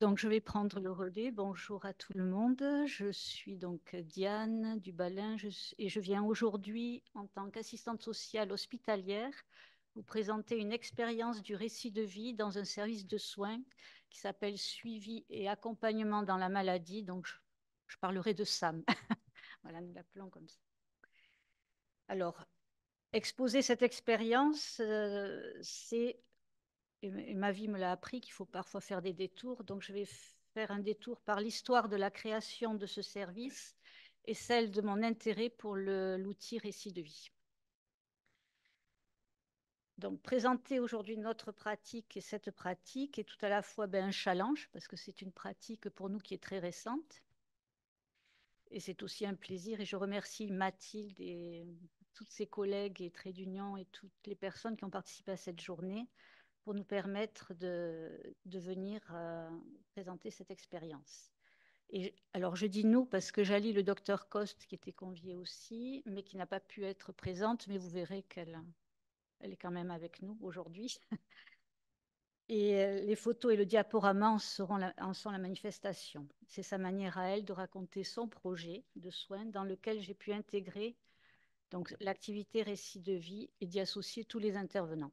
Donc, je vais prendre le relais. Bonjour à tout le monde. Je suis donc Diane Dubalin et je viens aujourd'hui, en tant qu'assistante sociale hospitalière, vous présenter une expérience du récit de vie dans un service de soins qui s'appelle Suivi et accompagnement dans la maladie. Donc, je parlerai de SAM. Voilà, nous l'appelons comme ça. Alors, exposer cette expérience, et ma vie me l'a appris qu'il faut parfois faire des détours. Donc, je vais faire un détour par l'histoire de la création de ce service et celle de mon intérêt pour l'outil récit de vie. Donc, présenter aujourd'hui notre pratique et cette pratique est tout à la fois un challenge parce que c'est une pratique pour nous qui est très récente. Et c'est aussi un plaisir. Et je remercie Mathilde et toutes ses collègues et Trait d'Union et toutes les personnes qui ont participé à cette journée pour nous permettre de venir présenter cette expérience. Et alors, je dis nous parce que j'allie le docteur Coste qui était conviée aussi, mais qui n'a pas pu être présente, mais vous verrez qu'elle est quand même avec nous aujourd'hui. Et les photos et le diaporama en sont la manifestation. C'est sa manière à elle de raconter son projet de soins dans lequel j'ai pu intégrer donc l'activité récit de vie et d'y associer tous les intervenants.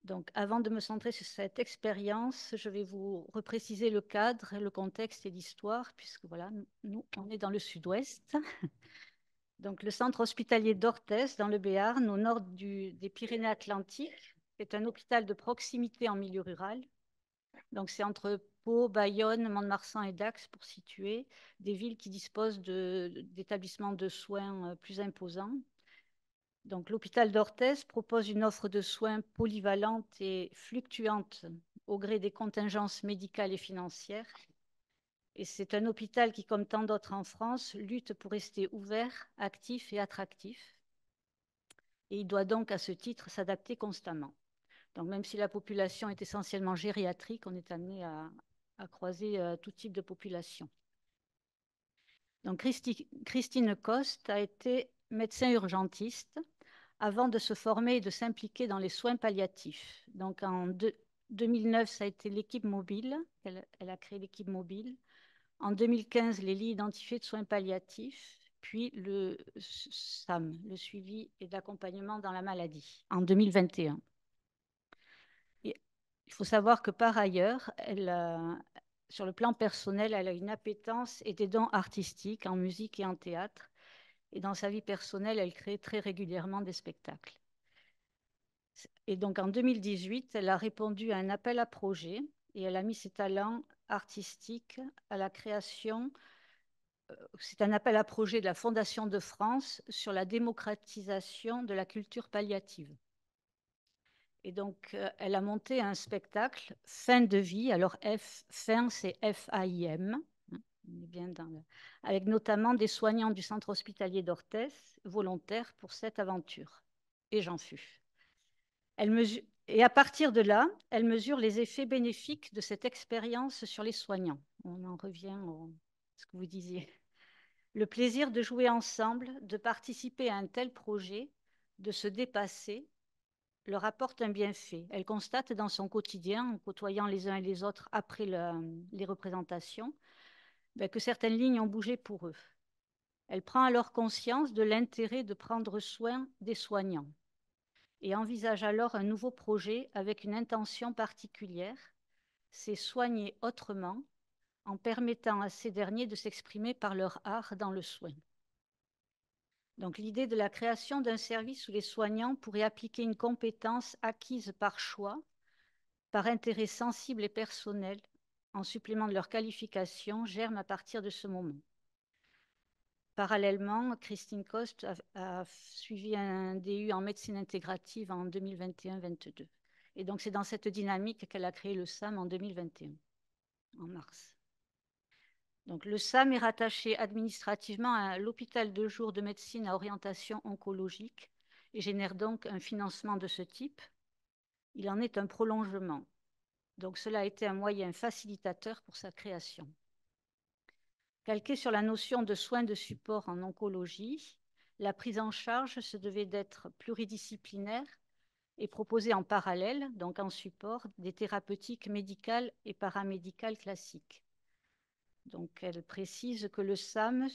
Donc, avant de me centrer sur cette expérience, je vais vous repréciser le cadre, le contexte et l'histoire, puisque voilà, nous, on est dans le sud-ouest. Donc, le centre hospitalier d'Orthez, dans le Béarn, au nord des Pyrénées-Atlantiques, est un hôpital de proximité en milieu rural. Donc, c'est entre Pau, Bayonne, Mont-de-Marsan et Dax, pour situer, des villes qui disposent d'établissements de soins plus imposants. Donc, l'hôpital d'Orthez propose une offre de soins polyvalente et fluctuante au gré des contingences médicales et financières. Et c'est un hôpital qui, comme tant d'autres en France, lutte pour rester ouvert, actif et attractif. Et il doit donc, à ce titre, s'adapter constamment. Donc, même si la population est essentiellement gériatrique, on est amené à croiser tout type de population. Donc, Christine Coste a été médecin urgentiste avant de se former et de s'impliquer dans les soins palliatifs. Donc en 2009, ça a été l'équipe mobile. Elle a créé l'équipe mobile. En 2015, les lits identifiés de soins palliatifs, puis le SAM, le suivi et d'accompagnement dans la maladie, en 2021. Et il faut savoir que par ailleurs, sur le plan personnel, elle a une appétence et des dons artistiques en musique et en théâtre. Et dans sa vie personnelle, elle crée très régulièrement des spectacles. Et donc en 2018, elle a répondu à un appel à projet et elle a mis ses talents artistiques à la création. C'est un appel à projet de la Fondation de France sur la démocratisation de la culture palliative. Et donc, elle a monté un spectacle, Fin de vie. Alors, fin, c'est F-A-I-M. On est bien avec notamment des soignants du centre hospitalier d'Orthez, volontaires pour cette aventure. Et j'en fus. Et à partir de là, elle mesure les effets bénéfiques de cette expérience sur les soignants. On en revient à ce que vous disiez. Le plaisir de jouer ensemble, de participer à un tel projet, de se dépasser, leur apporte un bienfait. Elle constate dans son quotidien, en côtoyant les uns et les autres après les représentations, que certaines lignes ont bougé pour eux. Elle prend alors conscience de l'intérêt de prendre soin des soignants et envisage alors un nouveau projet avec une intention particulière, c'est soigner autrement en permettant à ces derniers de s'exprimer par leur art dans le soin. Donc l'idée de la création d'un service où les soignants pourraient appliquer une compétence acquise par choix, par intérêt sensible et personnel, en supplément de leur qualification, germe à partir de ce moment. Parallèlement, Christine Coste a suivi un DU en médecine intégrative en 2021-22. Et donc, c'est dans cette dynamique qu'elle a créé le SAM en 2021, en mars. Donc, le SAM est rattaché administrativement à l'hôpital de jour de médecine à orientation oncologique et génère donc un financement de ce type. Il en est un prolongement. Donc, cela a été un moyen facilitateur pour sa création. Calqué sur la notion de soins de support en oncologie, la prise en charge se devait d'être pluridisciplinaire et proposer en parallèle, donc en support, des thérapeutiques médicales et paramédicales classiques. Donc, elle précise que le SAM,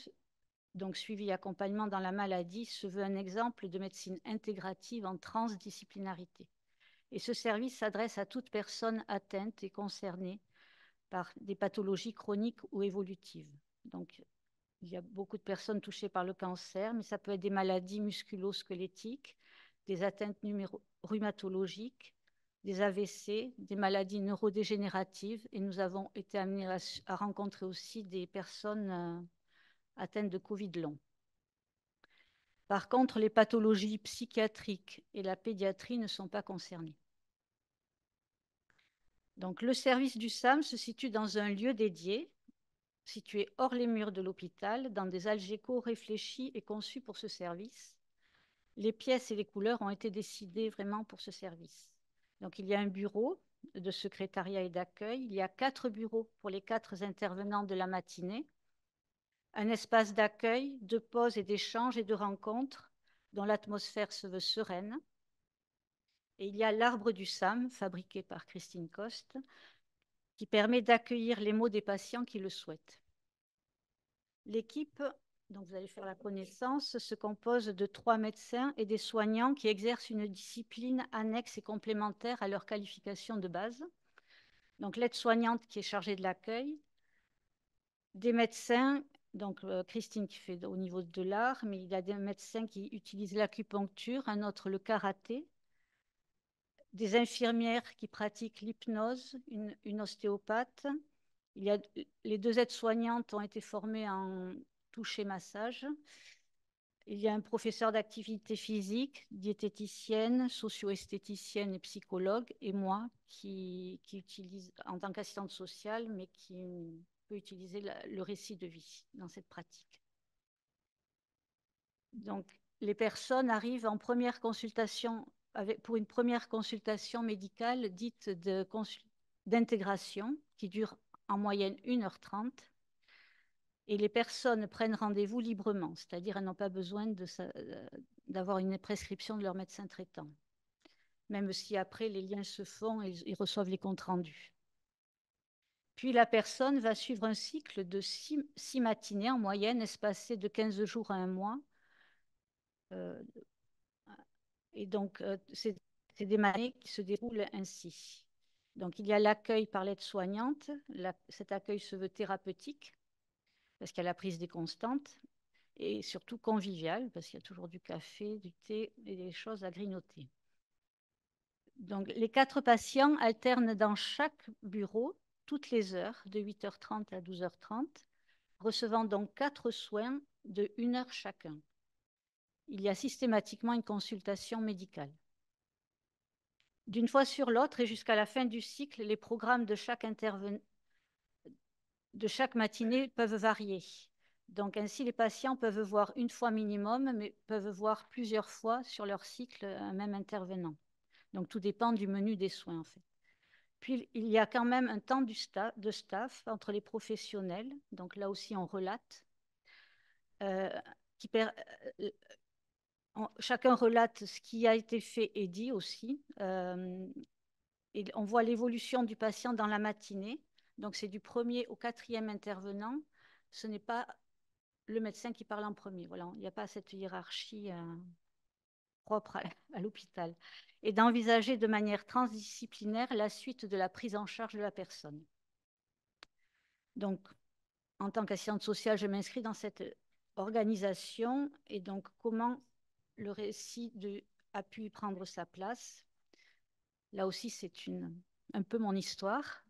donc suivi accompagnement dans la maladie, se veut un exemple de médecine intégrative en transdisciplinarité. Et ce service s'adresse à toute personne atteinte et concernée par des pathologies chroniques ou évolutives. Donc, il y a beaucoup de personnes touchées par le cancer, mais ça peut être des maladies musculo-squelettiques, des atteintes rhumatologiques, des AVC, des maladies neurodégénératives. Et nous avons été amenés à rencontrer aussi des personnes atteintes de Covid long. Par contre, les pathologies psychiatriques et la pédiatrie ne sont pas concernées. Donc, le service du SAM se situe dans un lieu dédié, situé hors les murs de l'hôpital, dans des algécos réfléchis et conçus pour ce service. Les pièces et les couleurs ont été décidées vraiment pour ce service. Donc, il y a un bureau de secrétariat et d'accueil. Il y a 4 bureaux pour les 4 intervenants de la matinée. Un espace d'accueil, de pause et d'échange et de rencontres dont l'atmosphère se veut sereine. Et il y a l'arbre du SAM, fabriqué par Christine Coste, qui permet d'accueillir les maux des patients qui le souhaitent. L'équipe, dont vous allez faire la connaissance, se compose de 3 médecins et des soignants qui exercent une discipline annexe et complémentaire à leur qualification de base. Donc l'aide-soignante qui est chargée de l'accueil, des médecins, donc Christine qui fait au niveau de l'art, mais il y a des médecins qui utilisent l'acupuncture, un autre le karaté, des infirmières qui pratiquent l'hypnose, une ostéopathe. Il y a, les 2 aides-soignantes ont été formées en toucher massage. Il y a un professeur d'activité physique, diététicienne, socio-esthéticienne et psychologue, et moi qui utilise en tant qu'assistante sociale, mais qui peut utiliser le récit de vie dans cette pratique. Donc, les personnes arrivent en première consultation pour une première consultation médicale dite d'intégration qui dure en moyenne 1h30. Et les personnes prennent rendez-vous librement, c'est-à-dire elles n'ont pas besoin d'avoir une prescription de leur médecin traitant, même si après les liens se font et ils reçoivent les comptes rendus. Puis la personne va suivre un cycle de 6 matinées en moyenne, espacées de 15 jours à 1 mois. Et donc, c'est des matinées qui se déroulent ainsi. Donc, il y a l'accueil par l'aide-soignante. Cet accueil se veut thérapeutique, parce qu'il y a la prise des constantes, et surtout convivial, parce qu'il y a toujours du café, du thé et des choses à grignoter. Donc, les 4 patients alternent dans chaque bureau toutes les heures, de 8h30 à 12h30, recevant donc 4 soins de 1 heure chacun. Il y a systématiquement une consultation médicale. D'une fois sur l'autre et jusqu'à la fin du cycle, les programmes de chaque matinée peuvent varier. Donc ainsi, les patients peuvent voir une fois minimum, mais peuvent voir plusieurs fois sur leur cycle un même intervenant. Donc tout dépend du menu des soins en fait. Puis il y a quand même un temps de staff entre les professionnels. Donc là aussi, on relate. Euh, chacun relate ce qui a été fait et dit aussi. Et on voit l'évolution du patient dans la matinée. Donc c'est du premier au 4e intervenant. Ce n'est pas le médecin qui parle en premier. Voilà, il n'y a pas cette hiérarchie propre à l'hôpital. Et d'envisager de manière transdisciplinaire la suite de la prise en charge de la personne. Donc, en tant qu'assistante sociale, je m'inscris dans cette organisation et donc comment le récit a pu y prendre sa place. Là aussi, c'est un peu mon histoire.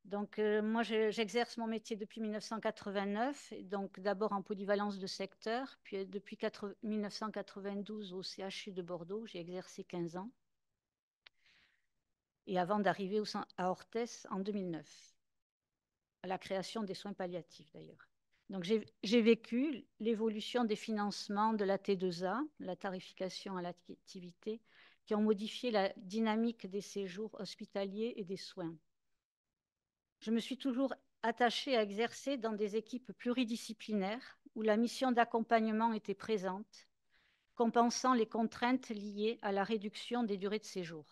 Donc, moi, j'exerce mon métier depuis 1989, et donc d'abord en polyvalence de secteur, puis depuis 1992 au CHU de Bordeaux, j'ai exercé 15 ans, et avant d'arriver à Orthès en 2009, à la création des soins palliatifs d'ailleurs. Donc, j'ai vécu l'évolution des financements de la T2A, la tarification à l'activité, qui ont modifié la dynamique des séjours hospitaliers et des soins. Je me suis toujours attachée à exercer dans des équipes pluridisciplinaires où la mission d'accompagnement était présente compensant les contraintes liées à la réduction des durées de séjour.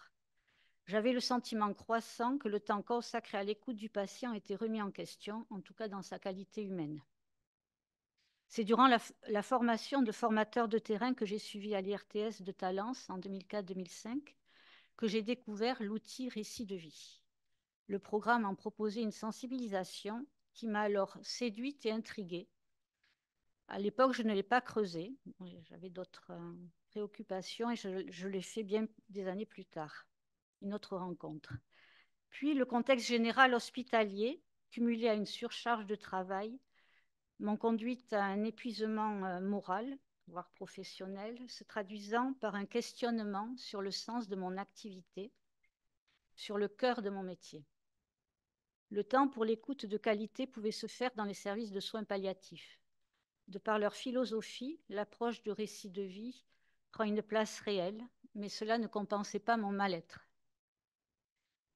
J'avais le sentiment croissant que le temps consacré à l'écoute du patient était remis en question, en tout cas dans sa qualité humaine. C'est durant la formation de formateur de terrain que j'ai suivi à l'IRTS de Talence en 2004-2005 que j'ai découvert l'outil récit de vie. Le programme en proposait une sensibilisation qui m'a alors séduite et intriguée. À l'époque, je ne l'ai pas creusé. J'avais d'autres préoccupations et je l'ai fait bien des années plus tard. Une autre rencontre. Puis le contexte général hospitalier, cumulé à une surcharge de travail, m'ont conduite à un épuisement moral, voire professionnel, se traduisant par un questionnement sur le sens de mon activité, sur le cœur de mon métier. Le temps pour l'écoute de qualité pouvait se faire dans les services de soins palliatifs. De par leur philosophie, l'approche du récit de vie prend une place réelle, mais cela ne compensait pas mon mal-être.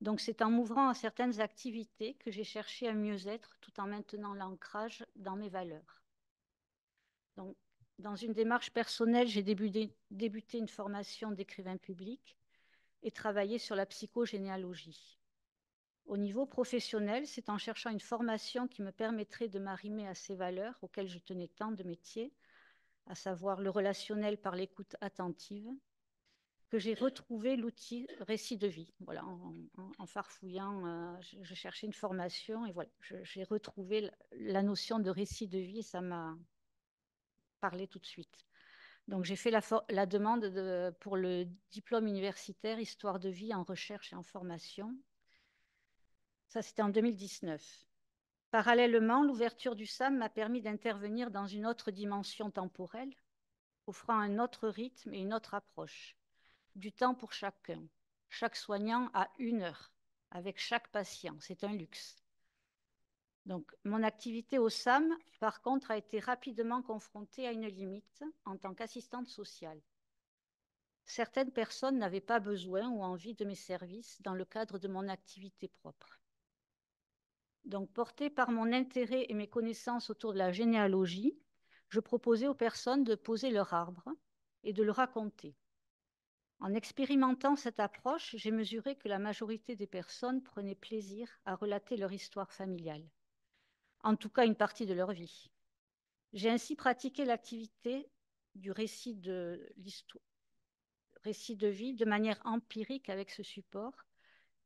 Donc c'est en m'ouvrant à certaines activités que j'ai cherché à mieux être tout en maintenant l'ancrage dans mes valeurs. Donc, dans une démarche personnelle, j'ai débuté une formation d'écrivain public et travaillé sur la psychogénéalogie. Au niveau professionnel, c'est en cherchant une formation qui me permettrait de m'arrimer à ces valeurs auxquelles je tenais tant de métier, à savoir le relationnel par l'écoute attentive, que j'ai retrouvé l'outil récit de vie. Voilà, en farfouillant, je cherchais une formation et voilà, j'ai retrouvé la notion de récit de vie et ça m'a parlé tout de suite. Donc j'ai fait la demande pour le diplôme universitaire Histoire de vie en recherche et en formation. Ça, c'était en 2019. Parallèlement, l'ouverture du SAM m'a permis d'intervenir dans une autre dimension temporelle, offrant un autre rythme et une autre approche. Du temps pour chacun. Chaque soignant a 1 heure avec chaque patient. C'est un luxe. Donc, mon activité au SAM, par contre, a été rapidement confrontée à une limite en tant qu'assistante sociale. Certaines personnes n'avaient pas besoin ou envie de mes services dans le cadre de mon activité propre. Donc, portée par mon intérêt et mes connaissances autour de la généalogie, je proposais aux personnes de poser leur arbre et de le raconter. En expérimentant cette approche, j'ai mesuré que la majorité des personnes prenaient plaisir à relater leur histoire familiale, en tout cas une partie de leur vie. J'ai ainsi pratiqué l'activité du récit de vie de manière empirique avec ce support,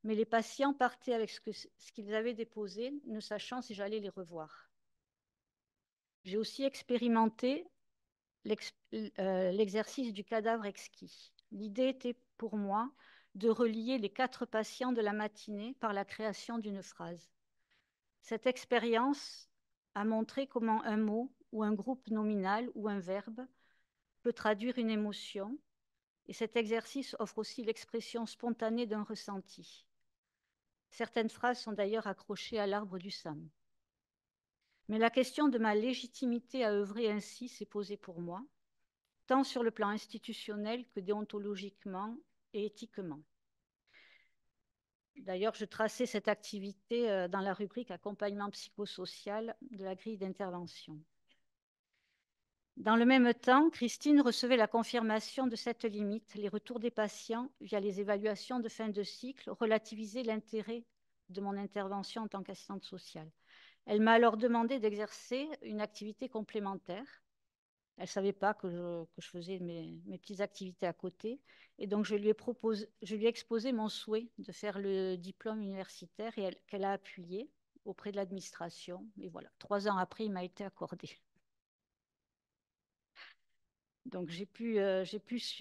mais les patients partaient avec ce qu'ils avaient déposé, ne sachant si j'allais les revoir. J'ai aussi expérimenté l'exercice du cadavre exquis. L'idée était pour moi de relier les 4 patients de la matinée par la création d'une phrase. Cette expérience a montré comment un mot ou un groupe nominal ou un verbe peut traduire une émotion, et cet exercice offre aussi l'expression spontanée d'un ressenti. Certaines phrases sont d'ailleurs accrochées à l'arbre du SAM. Mais la question de ma légitimité à œuvrer ainsi s'est posée pour moi, tant sur le plan institutionnel que déontologiquement et éthiquement. D'ailleurs, je traçais cette activité dans la rubrique accompagnement psychosocial de la grille d'intervention. Dans le même temps, Christine recevait la confirmation de cette limite. Les retours des patients via les évaluations de fin de cycle relativisaient l'intérêt de mon intervention en tant qu'assistante sociale. Elle m'a alors demandé d'exercer une activité complémentaire. Elle ne savait pas que je faisais mes petites activités à côté. Et donc, je lui ai exposé mon souhait de faire le diplôme universitaire et qu'elle a appuyé auprès de l'administration. Et voilà, 3 ans après, il m'a été accordé. Donc, j'ai pu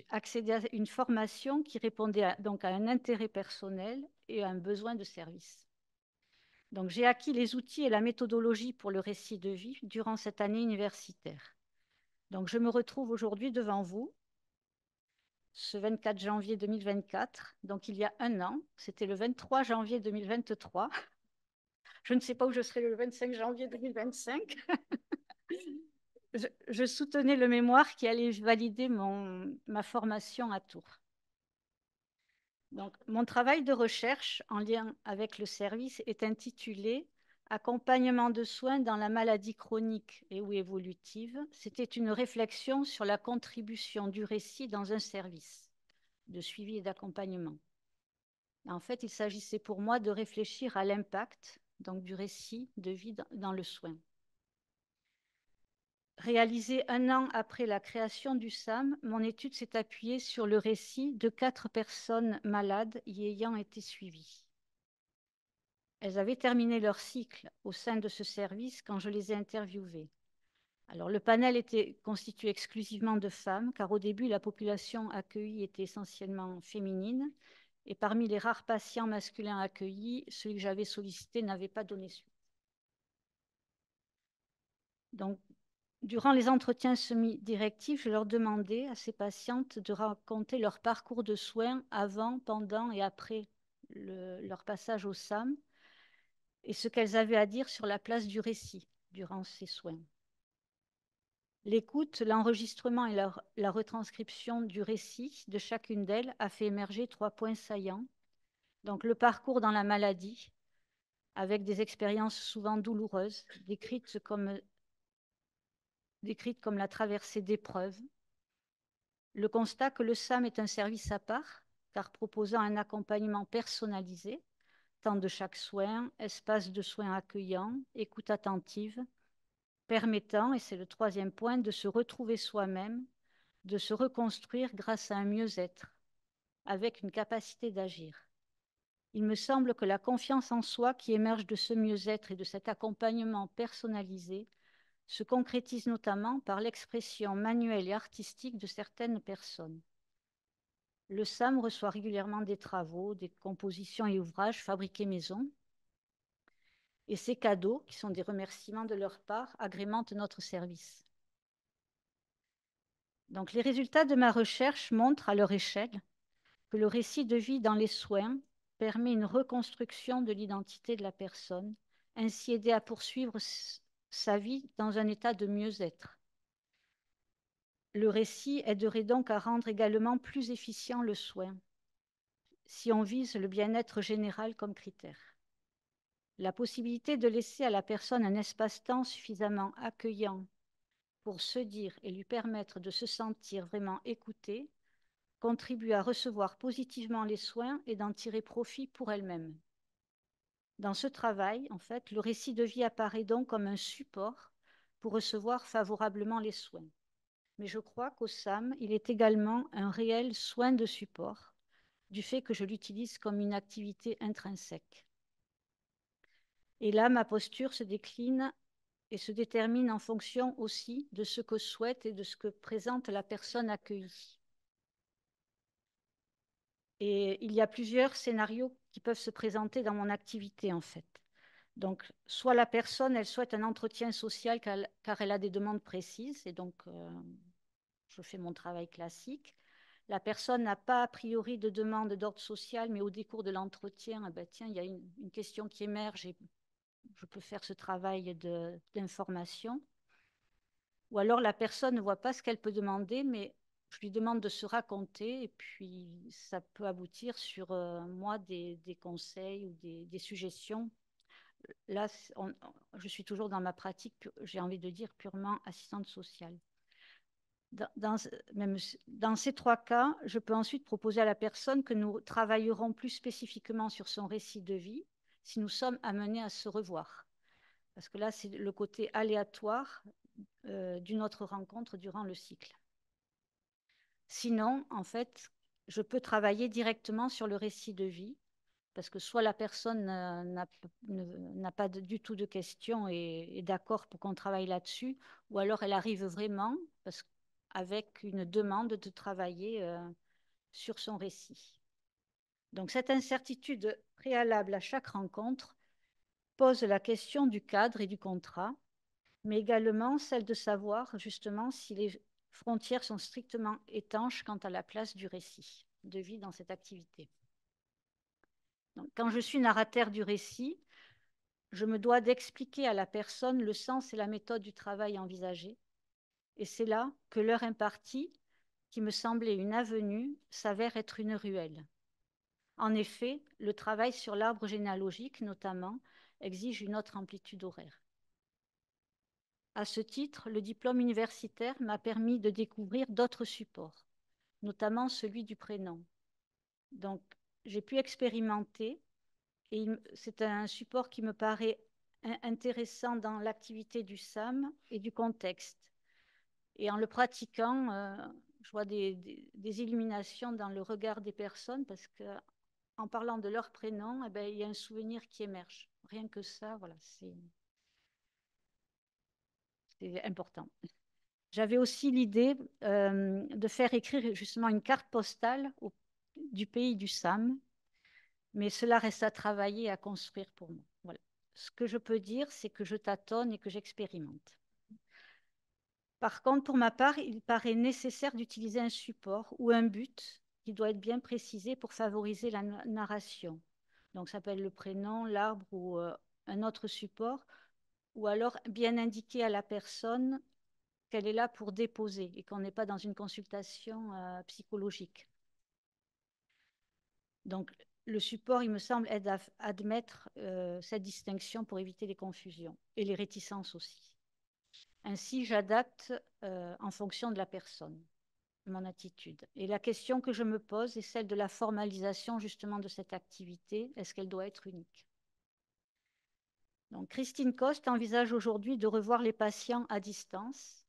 accéder à une formation qui répondait donc à un intérêt personnel et à un besoin de service. Donc, j'ai acquis les outils et la méthodologie pour le récit de vie durant cette année universitaire. Donc, je me retrouve aujourd'hui devant vous, ce 24 janvier 2024. Donc, il y a un an, c'était le 23 janvier 2023. Je ne sais pas où je serai le 25 janvier 2025. Je soutenais le mémoire qui allait valider ma formation à Tours. Donc, mon travail de recherche en lien avec le service est intitulé « Accompagnement de soins dans la maladie chronique et ou évolutive, c'était une réflexion sur la contribution du récit dans un service de suivi et d'accompagnement. En fait, il s'agissait pour moi de réfléchir à l'impact donc du récit de vie dans le soin. Réalisée 1 an après la création du SAM, mon étude s'est appuyée sur le récit de 4 personnes malades y ayant été suivies. Elles avaient terminé leur cycle au sein de ce service quand je les ai interviewées. Alors, le panel était constitué exclusivement de femmes, car au début, la population accueillie était essentiellement féminine. Et parmi les rares patients masculins accueillis, celui que j'avais sollicité n'avait pas donné suite. Donc, durant les entretiens semi-directifs, je leur demandais à ces patientes de raconter leur parcours de soins avant, pendant et après leur passage au SAM et ce qu'elles avaient à dire sur la place du récit durant ces soins. L'écoute, l'enregistrement et la retranscription du récit de chacune d'elles a fait émerger 3 points saillants. Donc, le parcours dans la maladie, avec des expériences souvent douloureuses, décrites comme la traversée d'épreuves. Le constat que le SAM est un service à part, car proposant un accompagnement personnalisé, temps de chaque soin, espace de soins accueillant, écoute attentive, permettant, et c'est le 3e point, de se retrouver soi-même, de se reconstruire grâce à un mieux-être, avec une capacité d'agir. Il me semble que la confiance en soi qui émerge de ce mieux-être et de cet accompagnement personnalisé se concrétise notamment par l'expression manuelle et artistique de certaines personnes. Le SAM reçoit régulièrement des travaux, des compositions et ouvrages fabriqués maison. Et ces cadeaux, qui sont des remerciements de leur part, agrémentent notre service. Donc, les résultats de ma recherche montrent à leur échelle que le récit de vie dans les soins permet une reconstruction de l'identité de la personne, ainsi aidée à poursuivre sa vie dans un état de mieux-être. Le récit aiderait donc à rendre également plus efficient le soin, si on vise le bien-être général comme critère. La possibilité de laisser à la personne un espace-temps suffisamment accueillant pour se dire et lui permettre de se sentir vraiment écoutée contribue à recevoir positivement les soins et d'en tirer profit pour elle-même. Dans ce travail, en fait, le récit de vie apparaît donc comme un support pour recevoir favorablement les soins. Mais je crois qu'au SAM, il est également un réel soin de support, du fait que je l'utilise comme une activité intrinsèque. Et là, ma posture se décline et se détermine en fonction aussi de ce que souhaite et de ce que présente la personne accueillie. Et il y a plusieurs scénarios qui peuvent se présenter dans mon activité, en fait. Donc, soit la personne, elle souhaite un entretien social car elle a des demandes précises, et donc je fais mon travail classique. La personne n'a pas a priori de demande d'ordre social, mais au décours de l'entretien, ben, tiens, il y a une question qui émerge et je peux faire ce travail d'information. Ou alors la personne ne voit pas ce qu'elle peut demander, mais je lui demande de se raconter et puis ça peut aboutir sur moi des conseils ou des suggestions. Là, je suis toujours dans ma pratique, j'ai envie de dire, purement assistante sociale. Même dans ces 3 cas, je peux ensuite proposer à la personne que nous travaillerons plus spécifiquement sur son récit de vie si nous sommes amenés à se revoir. Parce que là, c'est le côté aléatoire d'une autre rencontre durant le cycle. Sinon, en fait, je peux travailler directement sur le récit de vie parce que soit la personne n'a pas du tout de questions et est d'accord pour qu'on travaille là-dessus, ou alors elle arrive vraiment avec une demande de travailler sur son récit. Donc cette incertitude préalable à chaque rencontre pose la question du cadre et du contrat, mais également celle de savoir justement si les frontières sont strictement étanches quant à la place du récit de vie dans cette activité. Donc, quand je suis narrateur du récit, je me dois d'expliquer à la personne le sens et la méthode du travail envisagé. Et c'est là que l'heure impartie, qui me semblait une avenue, s'avère être une ruelle. En effet, le travail sur l'arbre généalogique, notamment, exige une autre amplitude horaire. À ce titre, le diplôme universitaire m'a permis de découvrir d'autres supports, notamment celui du prénom. Donc, j'ai pu expérimenter et c'est un support qui me paraît intéressant dans l'activité du SAM et du contexte. Et en le pratiquant, je vois des illuminations dans le regard des personnes parce que en parlant de leur prénom, eh ben, il y a un souvenir qui émerge. Rien que ça, voilà, c'est important. J'avais aussi l'idée de faire écrire justement une carte postale du pays du Sam, mais cela reste à travailler et à construire pour moi. Voilà. Ce que je peux dire, c'est que je tâtonne et que j'expérimente. Par contre, pour ma part, il paraît nécessaire d'utiliser un support ou un but qui doit être bien précisé pour favoriser la narration. Donc, ça peut être le prénom, l'arbre ou un autre support, ou alors bien indiquer à la personne qu'elle est là pour déposer et qu'on n'est pas dans une consultation psychologique. Donc, le support, il me semble, aide à admettre cette distinction pour éviter les confusions et les réticences aussi. Ainsi, j'adapte en fonction de la personne, mon attitude. Et la question que je me pose est celle de la formalisation justement de cette activité. Est-ce qu'elle doit être unique? Donc, Christine Coste envisage aujourd'hui de revoir les patients à distance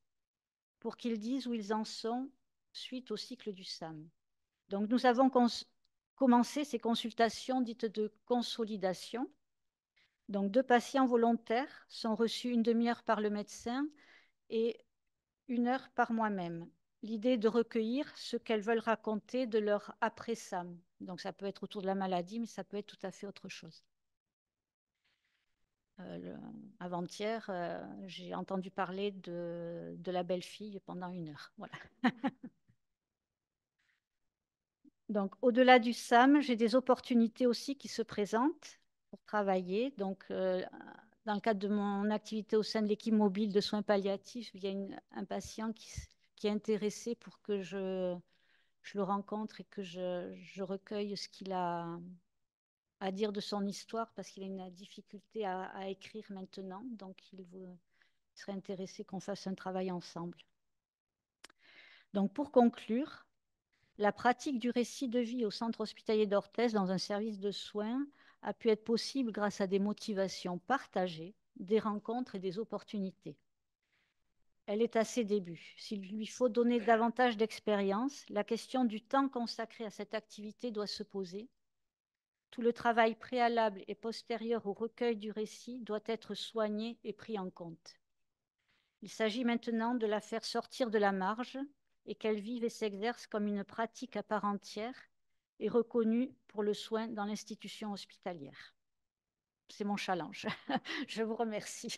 pour qu'ils disent où ils en sont suite au cycle du SAM. Donc, nous avons commencé ces consultations dites de consolidation. Donc, 2 patients volontaires sont reçus une demi-heure par le médecin et 1 heure par moi-même. L'idée est de recueillir ce qu'elles veulent raconter de leur après-SAM. Donc, ça peut être autour de la maladie, mais ça peut être tout à fait autre chose. Avant-hier, j'ai entendu parler de la belle-fille pendant 1 heure. Voilà. Donc, au-delà du SAM, j'ai des opportunités aussi qui se présentent pour travailler. Donc, dans le cadre de mon activité au sein de l'équipe mobile de soins palliatifs, il y a un patient qui est intéressé pour que je le rencontre et que je recueille ce qu'il a à dire de son histoire parce qu'il a une difficulté à écrire maintenant. Donc, il serait intéressé qu'on fasse un travail ensemble. Donc, pour conclure, la pratique du récit de vie au centre hospitalier d'Orthez dans un service de soins a pu être possible grâce à des motivations partagées, des rencontres et des opportunités. Elle est à ses débuts. S'il lui faut donner davantage d'expérience, la question du temps consacré à cette activité doit se poser. Tout le travail préalable et postérieur au recueil du récit doit être soigné et pris en compte. Il s'agit maintenant de la faire sortir de la marge et qu'elle vive et s'exerce comme une pratique à part entière et reconnue pour le soin dans l'institution hospitalière. C'est mon challenge. Je vous remercie.